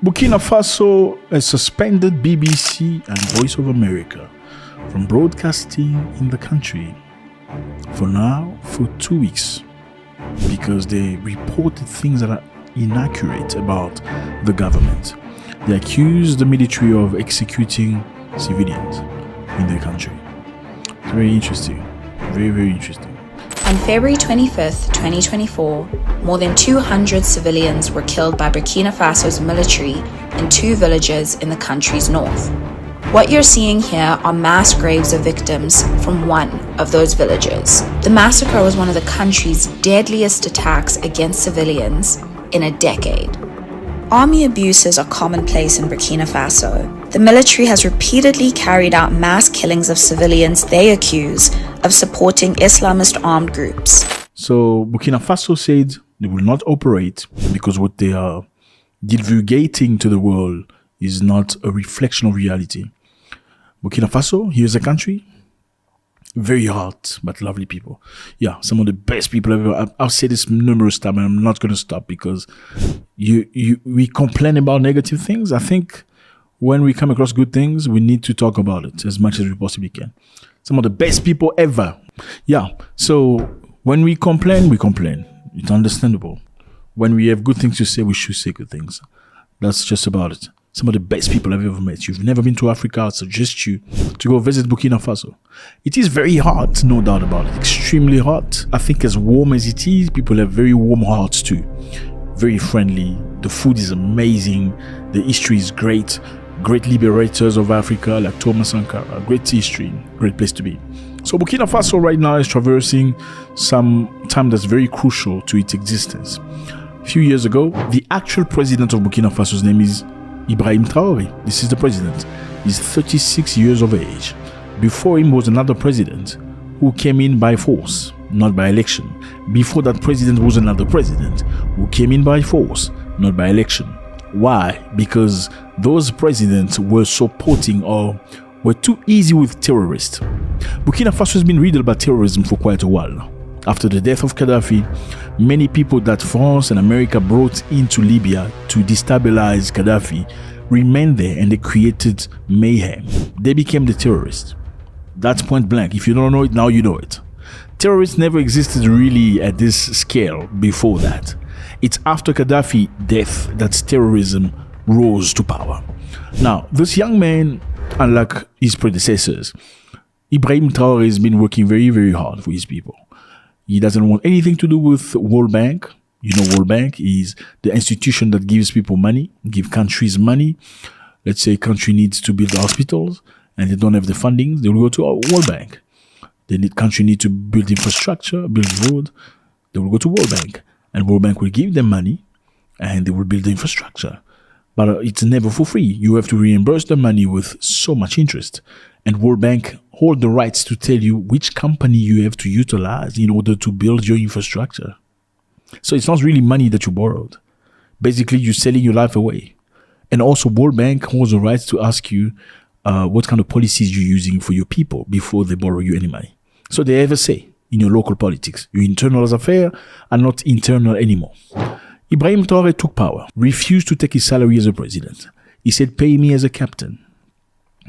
Burkina Faso has suspended BBC and Voice of America from broadcasting in the country for 2 weeks because they reported things that are inaccurate about the government. They accuse the military of executing civilians in their country. It's very interesting. Very, very interesting. On February 25th, 2024, more than 200 civilians were killed by Burkina Faso's military in 2 villages in the country's north. What you're seeing here are mass graves of victims from one of those villages. The massacre was one of the country's deadliest attacks against civilians in a decade. Army abuses are commonplace in Burkina Faso. The military has repeatedly carried out mass killings of civilians they accuse of supporting Islamist armed groups. So Burkina Faso said they will not operate because what they are divulgating to the world is not a reflection of reality. Burkina Faso, here's a country, very hot but lovely people. Yeah, some of the best people ever. I've said this numerous times and I'm not going to stop because we complain about negative things. I think when we come across good things, we need to talk about it as much as we possibly can. Some of the best people ever. Yeah, so when we complain, we complain. It's understandable. When we have good things to say, we should say good things. That's just about it. Some of the best people I've ever met. You've never been to Africa, I suggest you to go visit Burkina Faso. It is very hot, no doubt about it. Extremely hot. I think as warm as it is, people have very warm hearts too. Very friendly. The food is amazing. The history is great. Great liberators of Africa like Thomas Sankara. Great history. Great place to be. So Burkina Faso right now is traversing some time that's very crucial to its existence. A few years ago, the actual president of Burkina Faso's name is Ibrahim Traoré. This is the president. He's 36 years of age. Before him was another president who came in by force, not by election. Before that president was another president who came in by force, not by election. Why? Because those presidents were supporting or were too easy with terrorists. Burkina Faso has been riddled by terrorism for quite a while now. After the death of Gaddafi, many people that France and America brought into Libya to destabilize Gaddafi remained there and they created mayhem. They became the terrorists. That's point blank. If you don't know it, now you know it. Terrorists never existed really at this scale before that. It's after Gaddafi's death that terrorism rose to power. Now, this young man, unlike his predecessors, Ibrahim Traoré has been working very, very hard for his people. He doesn't want anything to do with World Bank. You know, World Bank is the institution that gives people money, give countries money. Let's say a country needs to build hospitals and they don't have the funding, they will go to World Bank. Country need to build infrastructure, build road, they will go to World Bank. And World Bank will give them money and they will build the infrastructure. But it's never for free. You have to reimburse the money with so much interest. And World Bank hold the rights to tell you which company you have to utilize in order to build your infrastructure. So it's not really money that you borrowed. Basically, you're selling your life away. And also, World Bank holds the rights to ask you what kind of policies you're using for your people before they borrow you any money. So they have a say in your local politics. Your internal affairs are not internal anymore. Ibrahim Traoré took power, refused to take his salary as a president. He said, pay me as a captain.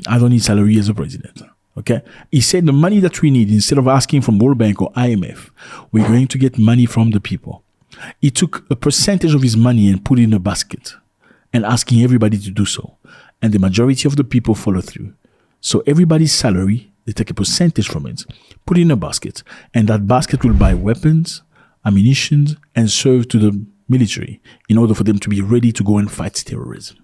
I don't need salary as a president. Okay? He said the money that we need, instead of asking from World Bank or IMF, we're going to get money from the people. He took a percentage of his money and put it in a basket and asking everybody to do so. And the majority of the people follow through. So everybody's salary, they take a percentage from it, put it in a basket, and that basket will buy weapons, ammunition, and serve to the military in order for them to be ready to go and fight terrorism.